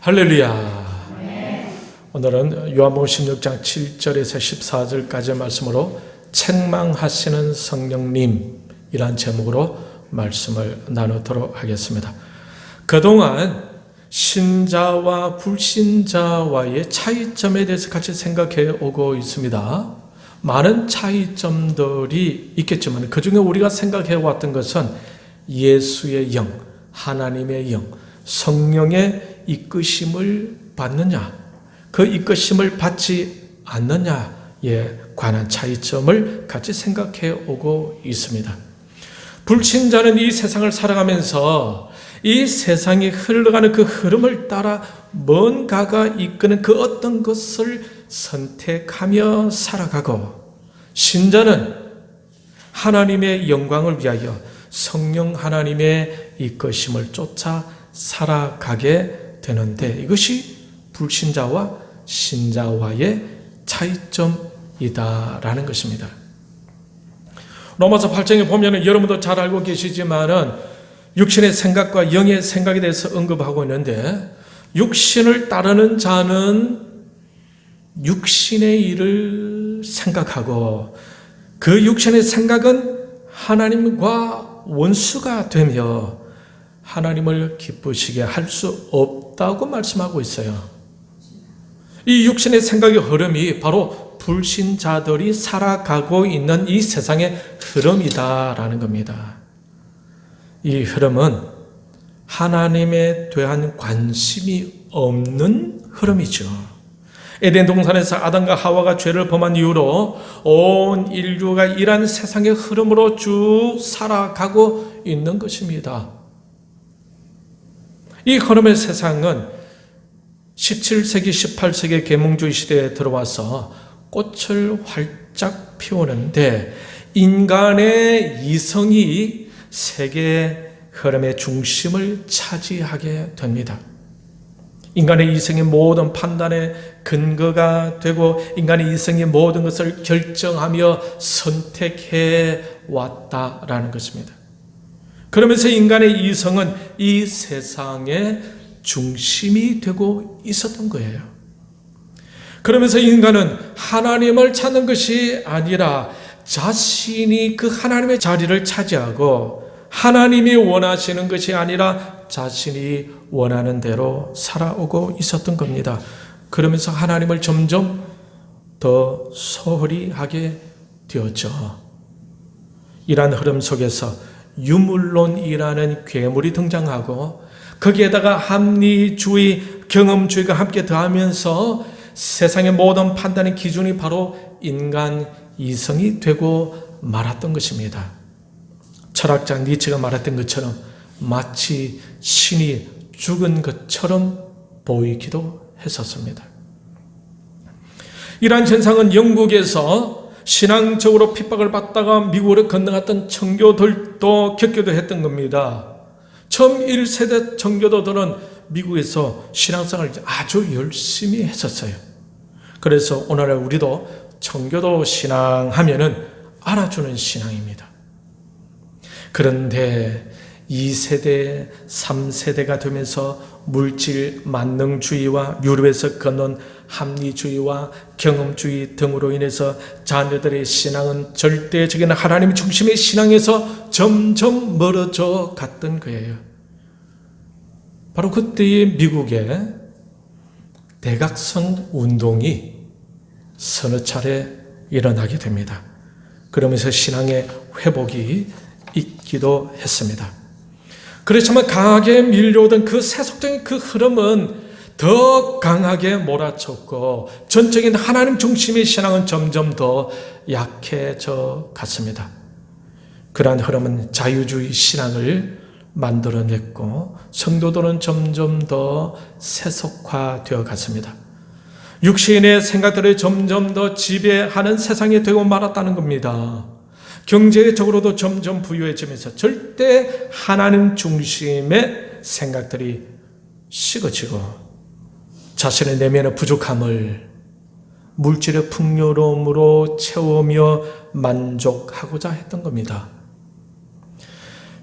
할렐루야. 오늘은 요한복음 16장 7절에서 14절까지의 말씀으로 책망하시는 성령님이란 제목으로 말씀을 나누도록 하겠습니다. 그동안 신자와 불신자와의 차이점에 대해서 같이 생각해 오고 있습니다. 많은 차이점들이 있겠지만 그 중에 우리가 생각해 왔던 것은 예수의 영, 하나님의 영, 성령의 이끄심을 받느냐, 그 이끄심을 받지 않느냐에 관한 차이점을 같이 생각해 오고 있습니다. 불신자는 이 세상을 살아가면서 이 세상이 흘러가는 그 흐름을 따라 뭔가가 이끄는 그 어떤 것을 선택하며 살아가고, 신자는 하나님의 영광을 위하여 성령 하나님의 이끄심을 쫓아 살아가게 되는데, 이것이 불신자와 신자와의 차이점이다라는 것입니다. 로마서 8장에 보면은 여러분도 잘 알고 계시지만은 육신의 생각과 영의 생각에 대해서 언급하고 있는데, 육신을 따르는 자는 육신의 일을 생각하고 그 육신의 생각은 하나님과 원수가 되며 하나님을 기쁘시게 할 수 없다고 말씀하고 있어요. 이 육신의 생각의 흐름이 바로 불신자들이 살아가고 있는 이 세상의 흐름이다라는 겁니다. 이 흐름은 하나님에 대한 관심이 없는 흐름이죠. 에덴 동산에서 아담과 하와가 죄를 범한 이후로 온 인류가 이러한 세상의 흐름으로 쭉 살아가고 있는 것입니다. 이 흐름의 세상은 17세기, 18세기 계몽주의 시대에 들어와서 꽃을 활짝 피우는데, 인간의 이성이 세계 흐름의 중심을 차지하게 됩니다. 인간의 이성이 모든 판단의 근거가 되고, 인간의 이성이 모든 것을 결정하며 선택해 왔다라는 것입니다. 그러면서 인간의 이성은 이 세상의 중심이 되고 있었던 거예요. 그러면서 인간은 하나님을 찾는 것이 아니라 자신이 그 하나님의 자리를 차지하고, 하나님이 원하시는 것이 아니라 자신이 원하는 대로 살아오고 있었던 겁니다. 그러면서 하나님을 점점 더 소홀히 하게 되었죠. 이러한 흐름 속에서 유물론이라는 괴물이 등장하고, 거기에다가 합리주의, 경험주의가 함께 더하면서 세상의 모든 판단의 기준이 바로 인간 이성이 되고 말았던 것입니다. 철학자 니체가 말했던 것처럼 마치 신이 죽은 것처럼 보이기도 했었습니다. 이러한 현상은 영국에서 신앙적으로 핍박을 받다가 미국으로 건너갔던 청교도들도 겪기도 했던 겁니다. 처음 1세대 청교도들은 미국에서 신앙생활을 아주 열심히 했었어요. 그래서 오늘날 우리도 청교도 신앙하면은 알아주는 신앙입니다. 그런데 2세대, 3세대가 되면서 물질 만능주의와 유럽에서 건넌 합리주의와 경험주의 등으로 인해서 자녀들의 신앙은 절대적인 하나님 중심의 신앙에서 점점 멀어져 갔던 거예요. 바로 그때의 미국의 대각성 운동이 서너 차례 일어나게 됩니다. 그러면서 신앙의 회복이 있기도 했습니다. 그렇지만 강하게 밀려오던 그 세속적인 그 흐름은 더 강하게 몰아쳤고, 전적인 하나님 중심의 신앙은 점점 더 약해져 갔습니다. 그러한 흐름은 자유주의 신앙을 만들어냈고, 성도들은 점점 더 세속화되어 갔습니다. 육신의 생각들을 점점 더 지배하는 세상이 되고 말았다는 겁니다. 경제적으로도 점점 부유해지면서 절대 하나님 중심의 생각들이 식어지고, 자신의 내면의 부족함을 물질의 풍요로움으로 채우며 만족하고자 했던 겁니다.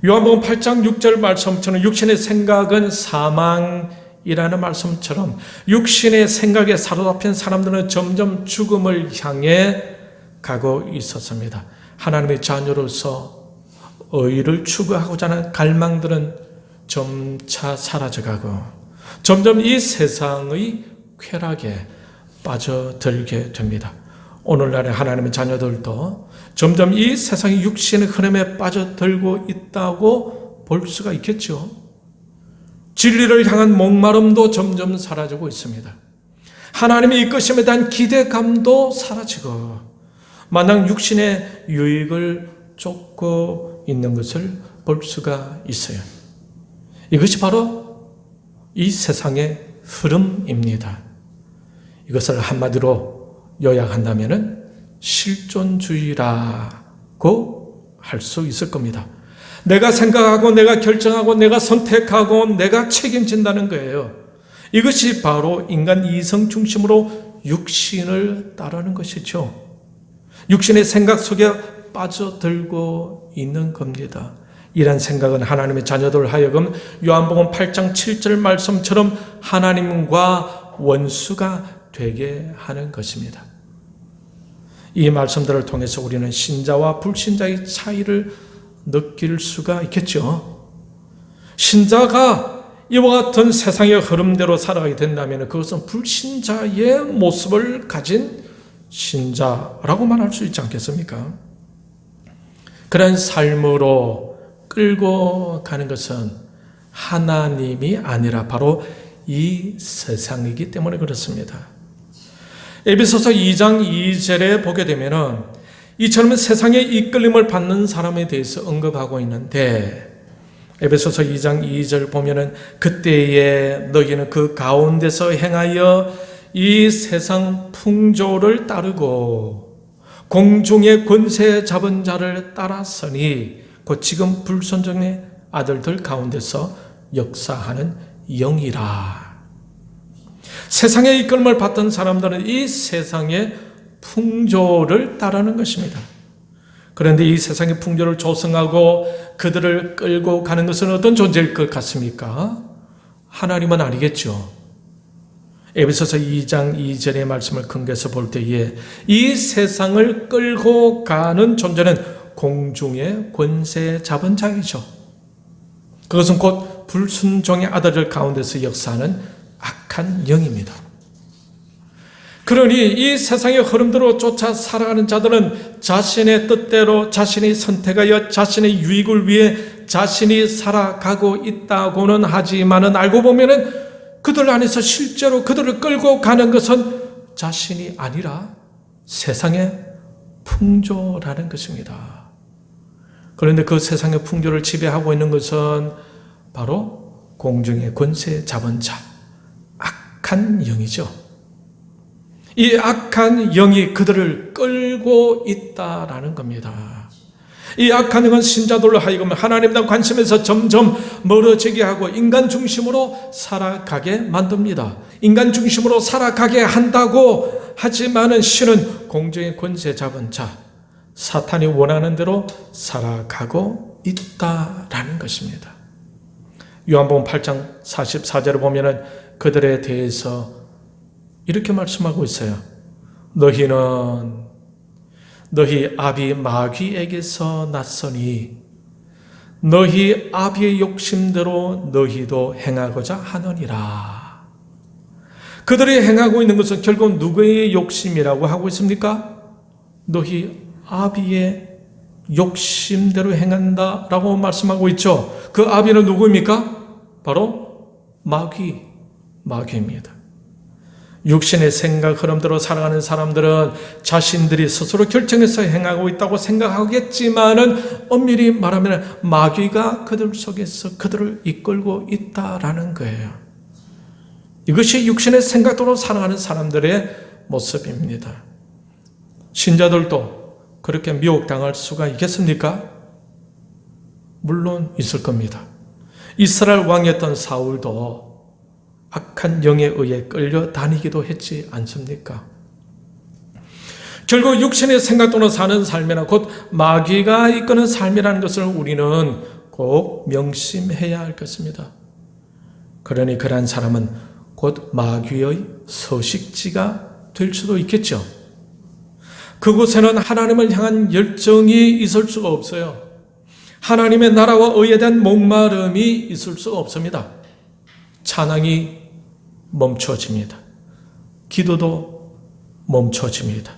요한복음 8장 6절 말씀처럼 육신의 생각은 사망, 이라는 말씀처럼 육신의 생각에 사로잡힌 사람들은 점점 죽음을 향해 가고 있었습니다. 하나님의 자녀로서 의를 추구하고자 하는 갈망들은 점차 사라져가고 점점 이 세상의 쾌락에 빠져들게 됩니다. 오늘날의 하나님의 자녀들도 점점 이 세상의 육신의 흐름에 빠져들고 있다고 볼 수가 있겠죠. 진리를 향한 목마름도 점점 사라지고 있습니다. 하나님의 이끄심에 대한 기대감도 사라지고 마냥 육신의 유익을 쫓고 있는 것을 볼 수가 있어요. 이것이 바로 이 세상의 흐름입니다. 이것을 한마디로 요약한다면 실존주의라고 할 수 있을 겁니다. 내가 생각하고 내가 결정하고 내가 선택하고 내가 책임진다는 거예요. 이것이 바로 인간 이성 중심으로 육신을 따르는 것이죠. 육신의 생각 속에 빠져들고 있는 겁니다. 이런 생각은 하나님의 자녀들 하여금 요한복음 8장 7절 말씀처럼 하나님과 원수가 되게 하는 것입니다. 이 말씀들을 통해서 우리는 신자와 불신자의 차이를 느낄 수가 있겠죠. 신자가 이와 같은 세상의 흐름대로 살아가게 된다면 그것은 불신자의 모습을 가진 신자라고 말할 수 있지 않겠습니까? 그런 삶으로 끌고 가는 것은 하나님이 아니라 바로 이 세상이기 때문에 그렇습니다. 에베소서 2장 2절에 보게 되면은 이처럼 세상의 이끌림을 받는 사람에 대해서 언급하고 있는데 에베소서 2장 2절 보면은 그때에 너희는 그 가운데서 행하여 이 세상 풍조를 따르고 공중의 권세 잡은 자를 따랐으니 곧 지금 불순종의 아들들 가운데서 역사하는 영이라. 세상의 이끌림을 받던 사람들은 이 세상의 풍조를 따르는 것입니다. 그런데 이 세상의 풍조를 조성하고 그들을 끌고 가는 것은 어떤 존재일 것 같습니까? 하나님은 아니겠죠. 에베소서 2장 2절의 말씀을 근거해서 볼 때에 이 세상을 끌고 가는 존재는 공중의 권세 잡은 자이죠. 그것은 곧 불순종의 아들들 가운데서 역사하는 악한 영입니다. 그러니 이 세상의 흐름대로 쫓아 살아가는 자들은 자신의 뜻대로 자신이 선택하여 자신의 유익을 위해 자신이 살아가고 있다고는 하지만은 알고 보면은 그들 안에서 실제로 그들을 끌고 가는 것은 자신이 아니라 세상의 풍조라는 것입니다. 그런데 그 세상의 풍조를 지배하고 있는 것은 바로 공중의 권세 잡은 자, 악한 영이죠. 이 악한 영이 그들을 끌고 있다라는 겁니다. 이 악한 영은 신자들로 하여금 하나님에 대한 관심에서 점점 멀어지게 하고 인간 중심으로 살아가게 만듭니다. 인간 중심으로 살아가게 한다고 하지만은 실은 공중의 권세 잡은 자, 사탄이 원하는 대로 살아가고 있다라는 것입니다. 요한복음 8장 44절을 보면은 그들에 대해서 이렇게 말씀하고 있어요. 너희는 너희 아비 마귀에게서 났으니 너희 아비의 욕심대로 너희도 행하고자 하느니라. 그들이 행하고 있는 것은 결국 누구의 욕심이라고 하고 있습니까? 너희 아비의 욕심대로 행한다라고 말씀하고 있죠. 그 아비는 누구입니까? 바로 마귀입니다. 육신의 생각 흐름대로 살아가는 사람들은 자신들이 스스로 결정해서 행하고 있다고 생각하겠지만은 엄밀히 말하면 마귀가 그들 속에서 그들을 이끌고 있다라는 거예요. 이것이 육신의 생각대로 살아가는 사람들의 모습입니다. 신자들도 그렇게 미혹당할 수가 있겠습니까? 물론 있을 겁니다. 이스라엘 왕이었던 사울도 악한 영에 의해 끌려다니기도 했지 않습니까? 결국 육신의 생각대로 사는 삶이나 곧 마귀가 이끄는 삶이라는 것을 우리는 꼭 명심해야 할 것입니다. 그러니 그러한 사람은 곧 마귀의 서식지가 될 수도 있겠죠. 그곳에는 하나님을 향한 열정이 있을 수가 없어요. 하나님의 나라와 의에 대한 목마름이 있을 수가 없습니다. 찬양이 멈춰집니다. 기도도 멈춰집니다.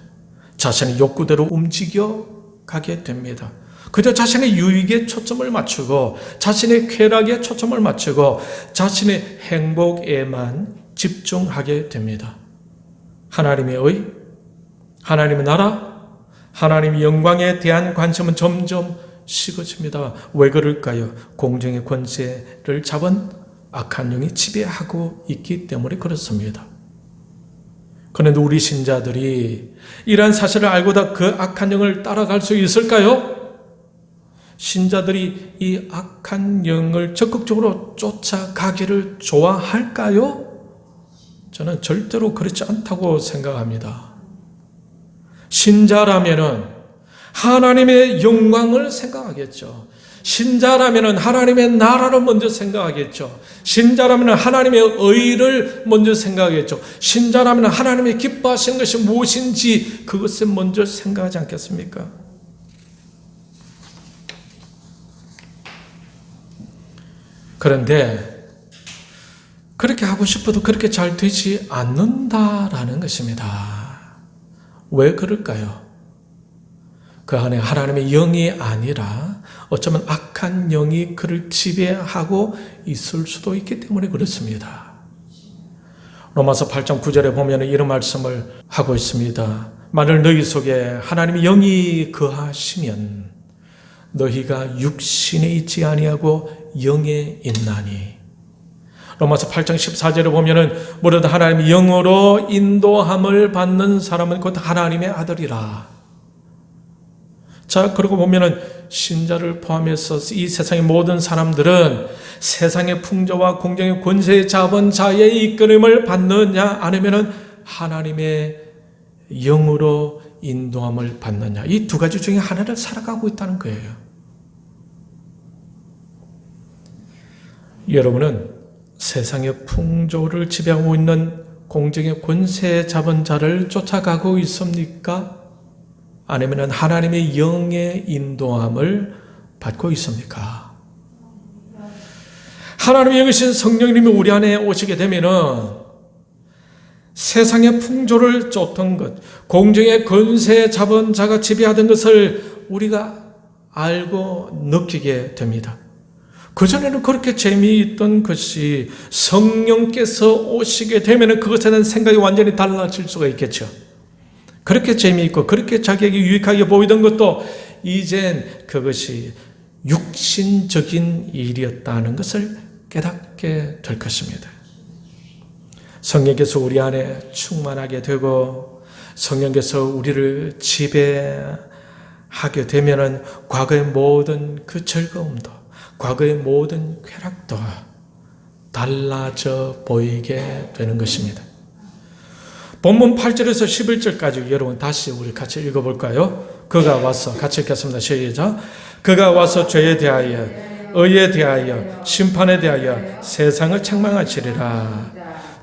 자신의 욕구대로 움직여 가게 됩니다. 그저 자신의 유익에 초점을 맞추고 자신의 쾌락에 초점을 맞추고 자신의 행복에만 집중하게 됩니다. 하나님의 의, 하나님의 나라, 하나님의 영광에 대한 관심은 점점 식어집니다. 왜 그럴까요? 공정의 권세를 잡은 악한 영이 지배하고 있기 때문에 그렇습니다. 그런데 우리 신자들이 이러한 사실을 알고도 그 악한 영을 따라갈 수 있을까요? 신자들이 이 악한 영을 적극적으로 쫓아가기를 좋아할까요? 저는 절대로 그렇지 않다고 생각합니다. 신자라면은 하나님의 영광을 생각하겠죠. 신자라면 하나님의 나라를 먼저 생각하겠죠. 신자라면 하나님의 의를 먼저 생각하겠죠. 신자라면 하나님의 기뻐하시는 것이 무엇인지 그것을 먼저 생각하지 않겠습니까? 그런데 그렇게 하고 싶어도 그렇게 잘 되지 않는다라는 것입니다. 왜 그럴까요? 그 안에 하나님의 영이 아니라 어쩌면 악한 영이 그를 지배하고 있을 수도 있기 때문에 그렇습니다. 로마서 8장 9절에 보면 이런 말씀을 하고 있습니다. 만일 너희 속에 하나님의 영이 거하시면 너희가 육신에 있지 아니하고 영에 있나니. 로마서 8장 14절에 보면 무릇 하나님의 영으로 인도함을 받는 사람은 곧 하나님의 아들이라. 자, 그러고 보면은 신자를 포함해서 이 세상의 모든 사람들은 세상의 풍조와 공정의 권세에 잡은 자의 이끌림을 받느냐 아니면은 하나님의 영으로 인도함을 받느냐, 이 두 가지 중에 하나를 살아가고 있다는 거예요. 여러분은 세상의 풍조를 지배하고 있는 공정의 권세에 잡은 자를 쫓아가고 있습니까? 아니면 하나님의 영의 인도함을 받고 있습니까? 하나님의 영이신 성령님이 우리 안에 오시게 되면은 세상의 풍조를 쫓던 것, 공정의 권세에 잡은 자가 지배하던 것을 우리가 알고 느끼게 됩니다. 그전에는 그렇게 재미있던 것이 성령께서 오시게 되면 그것에 대한 생각이 완전히 달라질 수가 있겠죠. 그렇게 재미있고 그렇게 자기에게 유익하게 보이던 것도 이젠 그것이 육신적인 일이었다는 것을 깨닫게 될 것입니다. 성령께서 우리 안에 충만하게 되고 성령께서 우리를 지배하게 되면은 과거의 모든 그 즐거움도, 과거의 모든 쾌락도 달라져 보이게 되는 것입니다. 본문 8절에서 11절까지 여러분 다시 우리 같이 읽어볼까요? 그가 와서, 같이 읽겠습니다. 시작. 그가 와서 죄에 대하여, 의에 대하여, 심판에 대하여 세상을 책망하시리라.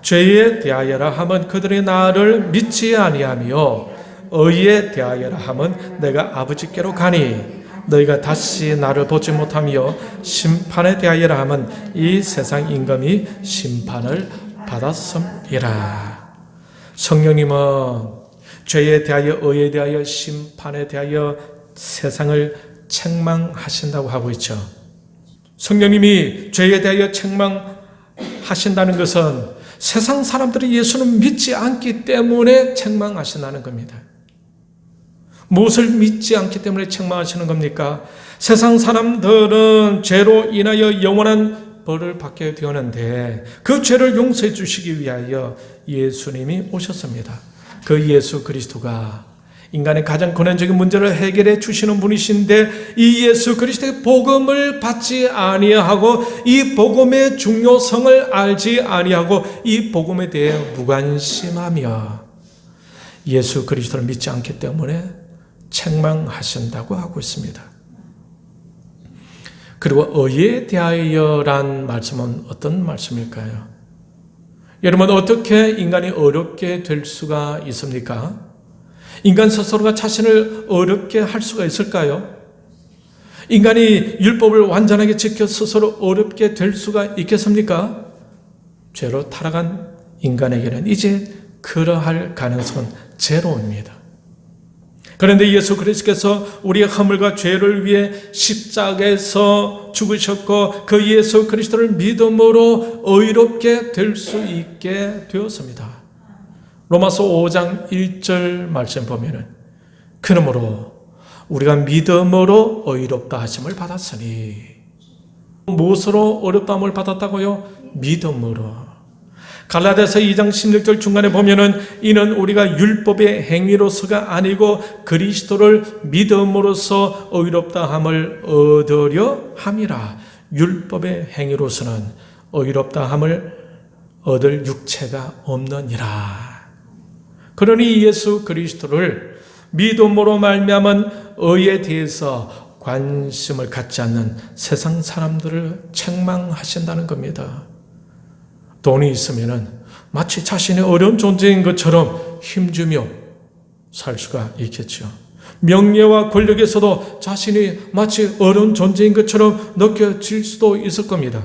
죄에 대하여라 하면 그들이 나를 믿지 아니하며, 의에 대하여라 하면 내가 아버지께로 가니 너희가 다시 나를 보지 못하며, 심판에 대하여라 하면 이 세상 임금이 심판을 받았음이라. 성령님은 죄에 대하여, 의에 대하여, 심판에 대하여 세상을 책망하신다고 하고 있죠. 성령님이 죄에 대하여 책망하신다는 것은 세상 사람들이 예수를 믿지 않기 때문에 책망하신다는 겁니다. 무엇을 믿지 않기 때문에 책망하시는 겁니까? 세상 사람들은 죄로 인하여 영원한 벌을 받게 되었는데 그 죄를 용서해 주시기 위하여 예수님이 오셨습니다. 그 예수 그리스도가 인간의 가장 근원적인 문제를 해결해 주시는 분이신데 이 예수 그리스도의 복음을 받지 아니하고 이 복음의 중요성을 알지 아니하고 이 복음에 대해 무관심하며 예수 그리스도를 믿지 않기 때문에 책망하신다고 하고 있습니다. 그리고 의에 대하여란 말씀은 어떤 말씀일까요? 여러분, 어떻게 인간이 어렵게 될 수가 있습니까? 인간 스스로가 자신을 어렵게 할 수가 있을까요? 인간이 율법을 완전하게 지켜 스스로 어렵게 될 수가 있겠습니까? 죄로 타락한 인간에게는 이제 그러할 가능성은 제로입니다. 그런데 예수 그리스도께서 우리의 허물과 죄를 위해 십자가에서 죽으셨고 그 예수 그리스도를 믿음으로 의롭게 될 수 있게 되었습니다. 로마서 5장 1절 말씀 보면은 그러므로 우리가 믿음으로 의롭다 하심을 받았으니, 무엇으로 의롭다함을 받았다고요? 믿음으로. 갈라디아서 2장 16절 중간에 보면은 이는 우리가 율법의 행위로서가 아니고 그리스도를 믿음으로써 의롭다함을 얻으려 함이라. 율법의 행위로서는 의롭다함을 얻을 육체가 없느니라. 그러니 예수 그리스도를 믿음으로 말미암은 의에 대해서 관심을 갖지 않는 세상 사람들을 책망하신다는 겁니다. 돈이 있으면은 마치 자신의 어려운 존재인 것처럼 힘주며 살 수가 있겠죠. 명예와 권력에서도 자신이 마치 어려운 존재인 것처럼 느껴질 수도 있을 겁니다.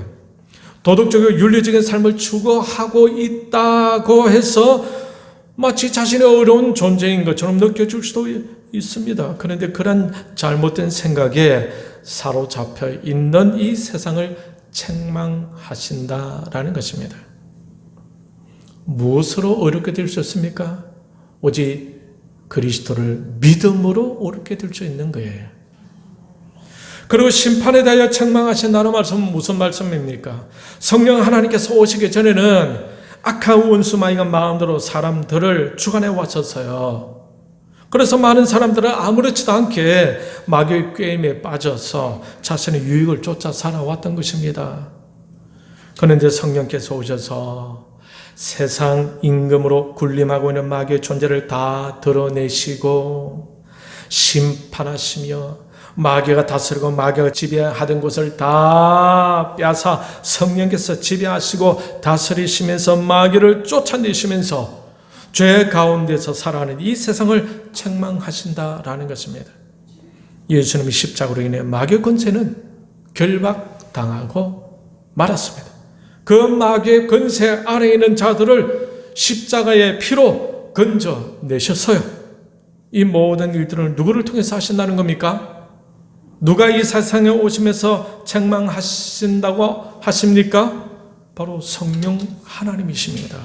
도덕적이고 윤리적인 삶을 추구하고 있다고 해서 마치 자신의 어려운 존재인 것처럼 느껴질 수도 있습니다. 그런데 그런 잘못된 생각에 사로잡혀 있는 이 세상을 책망하신다라는 것입니다. 무엇으로 어렵게 될 수 있습니까? 오직 그리스도를 믿음으로 어렵게 될 수 있는 거예요. 그리고 심판에 대하여 책망하신다는 말씀은 무슨 말씀입니까? 성령 하나님께서 오시기 전에는 악한 원수 마귀가 마음대로 사람들을 주관해 왔었어요. 그래서 많은 사람들은 아무렇지도 않게 마귀의 꾀임에 빠져서 자신의 유익을 쫓아 살아왔던 것입니다. 그런데 성령께서 오셔서 세상 임금으로 군림하고 있는 마귀의 존재를 다 드러내시고 심판하시며 마귀가 다스리고 마귀가 지배하던 곳을 다 빼앗아 성령께서 지배하시고 다스리시면서 마귀를 쫓아내시면서 죄 가운데서 살아가는 이 세상을 책망하신다라는 것입니다. 예수님이 십자가로 인해 마귀의 권세는 결박당하고 말았습니다. 그 마귀의 권세 아래에 있는 자들을 십자가의 피로 건져내셨어요. 이 모든 일들을 누구를 통해서 하신다는 겁니까? 누가 이 세상에 오시면서 책망하신다고 하십니까? 바로 성령 하나님이십니다.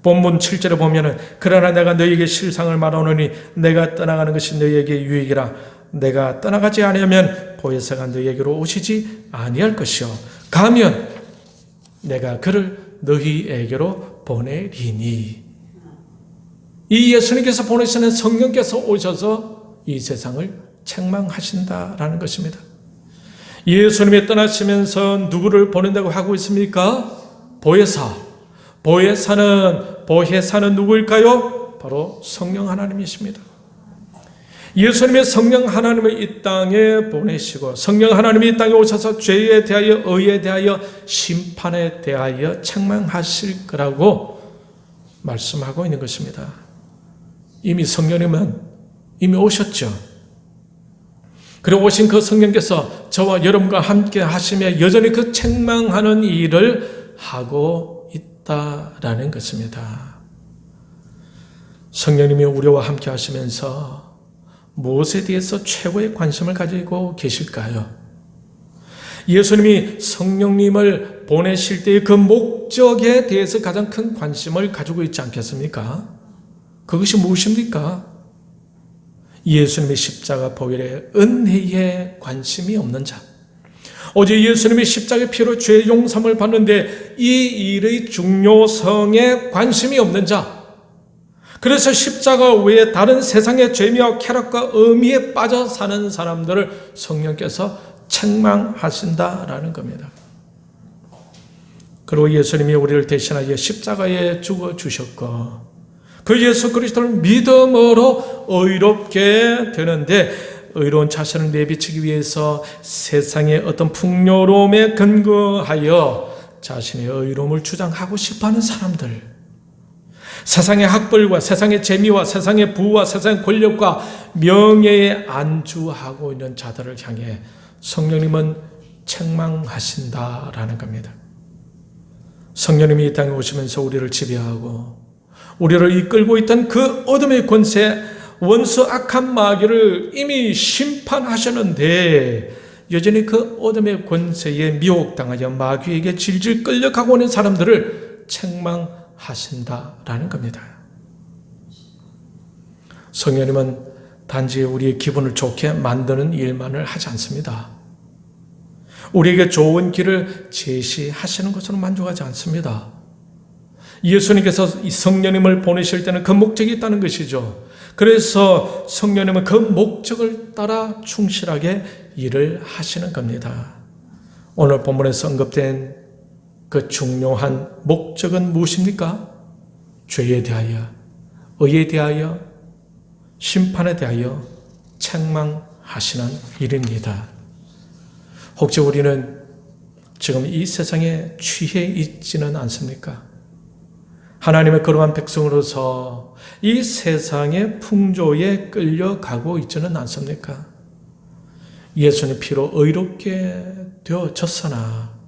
본문 7절에 보면은 그러나 내가 너희에게 실상을 말하노니 내가 떠나가는 것이 너희에게 유익이라. 내가 떠나가지 않으면 보혜사가 너희에게로 오시지 아니할 것이요 가면 내가 그를 너희에게로 보내리니. 이 예수님께서 보내시는 성령께서 오셔서 이 세상을 책망하신다라는 것입니다. 예수님이 떠나시면서 누구를 보낸다고 하고 있습니까? 보혜사. 보혜사는 누구일까요? 바로 성령 하나님이십니다. 예수님의 성령 하나님을 이 땅에 보내시고 성령 하나님이 이 땅에 오셔서 죄에 대하여 의에 대하여 심판에 대하여 책망하실 거라고 말씀하고 있는 것입니다. 이미 성령님은 이미 오셨죠. 그리고 오신 그 성령께서 저와 여러분과 함께 하시며 여전히 그 책망하는 일을 하고 있다라는 것입니다. 성령님이 우리와 함께 하시면서 무엇에 대해서 최고의 관심을 가지고 계실까요? 예수님이 성령님을 보내실 때의 그 목적에 대해서 가장 큰 관심을 가지고 있지 않겠습니까? 그것이 무엇입니까? 예수님의 십자가 보혈의 은혜에 관심이 없는 자, 오직 예수님의 십자가의 피로 죄 용서함을 받는데 이 일의 중요성에 관심이 없는 자, 그래서 십자가 외에 다른 세상의 죄미와 쾌락과 의미에 빠져 사는 사람들을 성령께서 책망하신다라는 겁니다. 그리고 예수님이 우리를 대신하여 십자가에 죽어주셨고 그 예수 그리스도를 믿음으로 의롭게 되는데 의로운 자신을 내비치기 위해서 세상의 어떤 풍요로움에 근거하여 자신의 의로움을 주장하고 싶어하는 사람들, 세상의 학벌과 세상의 재미와 세상의 부와 세상의 권력과 명예에 안주하고 있는 자들을 향해 성령님은 책망하신다라는 겁니다. 성령님이 이 땅에 오시면서 우리를 지배하고 우리를 이끌고 있던 그 어둠의 권세, 원수 악한 마귀를 이미 심판하셨는데 여전히 그 어둠의 권세에 미혹당하여 마귀에게 질질 끌려가고 있는 사람들을 책망하신다라는 겁니다. 성령님은 단지 우리의 기분을 좋게 만드는 일만을 하지 않습니다. 우리에게 좋은 길을 제시하시는 것으로 만족하지 않습니다. 예수님께서 이 성령님을 보내실 때는 그 목적이 있다는 것이죠. 그래서 성령님은 그 목적을 따라 충실하게 일을 하시는 겁니다. 오늘 본문에서 언급된 그 중요한 목적은 무엇입니까? 죄에 대하여, 의에 대하여, 심판에 대하여 책망하시는 일입니다. 혹시 우리는 지금 이 세상에 취해 있지는 않습니까? 하나님의 거룩한 백성으로서 이 세상의 풍조에 끌려가고 있지는 않습니까? 예수님 피로 의롭게 되어졌으나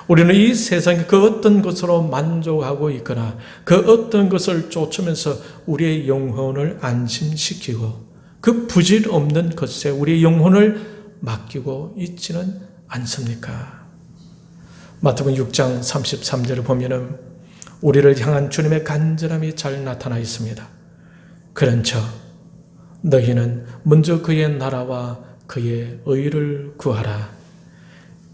우리는 이 세상의 그 어떤 것으로 만족하고 있거나 그 어떤 것을 쫓으면서 우리의 영혼을 안심시키고 그 부질 없는 것에 우리의 영혼을 맡기고 있지는 않습니까? 마태복음 6장 33절을 보면은 우리를 향한 주님의 간절함이 잘 나타나 있습니다. 그런즉 너희는 먼저 그의 나라와 그의 의를 구하라.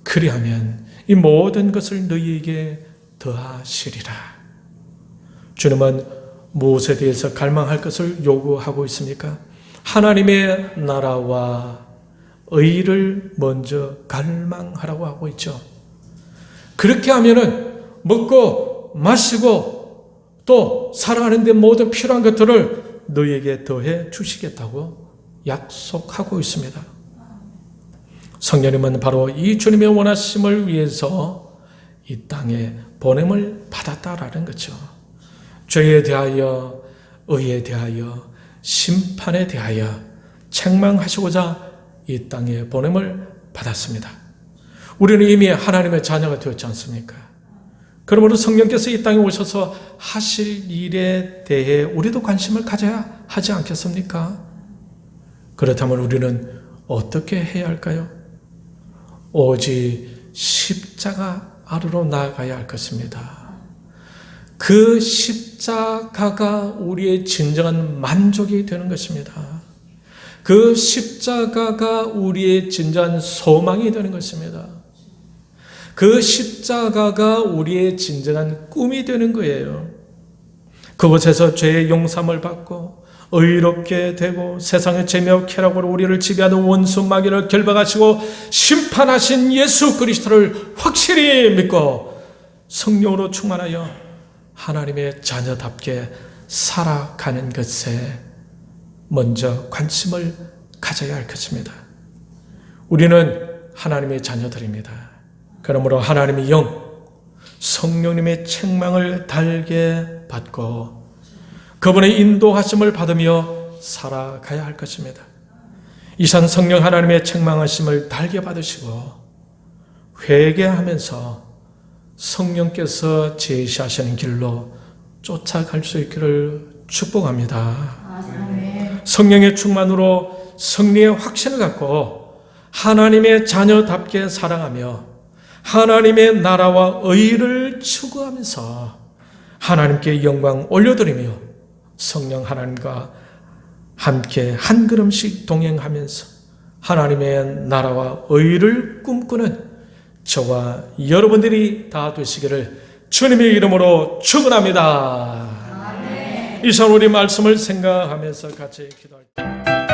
그리하면 이 모든 것을 너희에게 더하시리라. 주님은 무엇에 대해서 갈망할 것을 요구하고 있습니까? 하나님의 나라와 의를 먼저 갈망하라고 하고 있죠. 그렇게 하면은 먹고 마시고 또 살아가는 데 모든 필요한 것들을 너희에게 더해 주시겠다고 약속하고 있습니다. 성령님은 바로 이 주님의 원하심을 위해서 이 땅에 보냄을 받았다라는 거죠. 죄에 대하여, 의에 대하여, 심판에 대하여 책망하시고자 이 땅에 보냄을 받았습니다. 우리는 이미 하나님의 자녀가 되었지 않습니까? 그러므로 성령께서 이 땅에 오셔서 하실 일에 대해 우리도 관심을 가져야 하지 않겠습니까? 그렇다면 우리는 어떻게 해야 할까요? 오직 십자가 아래로 나아가야 할 것입니다. 그 십자가가 우리의 진정한 만족이 되는 것입니다. 그 십자가가 우리의 진정한 소망이 되는 것입니다. 그 십자가가 우리의 진정한 꿈이 되는 거예요. 그곳에서 죄의 용서함을 받고 의롭게 되고 세상의 재미와 쾌락으로 우리를 지배하는 원수 마귀를 결박하시고 심판하신 예수 그리스도를 확실히 믿고 성령으로 충만하여 하나님의 자녀답게 살아가는 것에 먼저 관심을 가져야 할 것입니다. 우리는 하나님의 자녀들입니다. 그러므로 하나님의 영, 성령님의 책망을 달게 받고 그분의 인도하심을 받으며 살아가야 할 것입니다. 이산 성령 하나님의 책망하심을 달게 받으시고 회개하면서 성령께서 제시하시는 길로 쫓아갈 수 있기를 축복합니다. 성령의 충만으로 승리의 확신을 갖고 하나님의 자녀답게 사랑하며 하나님의 나라와 의를 추구하면서 하나님께 영광 올려드리며 성령 하나님과 함께 한 걸음씩 동행하면서 하나님의 나라와 의를 꿈꾸는 저와 여러분들이 다 되시기를 주님의 이름으로 축원합니다. 이 시간 우리 말씀을 생각하면서 같이 기도할게요.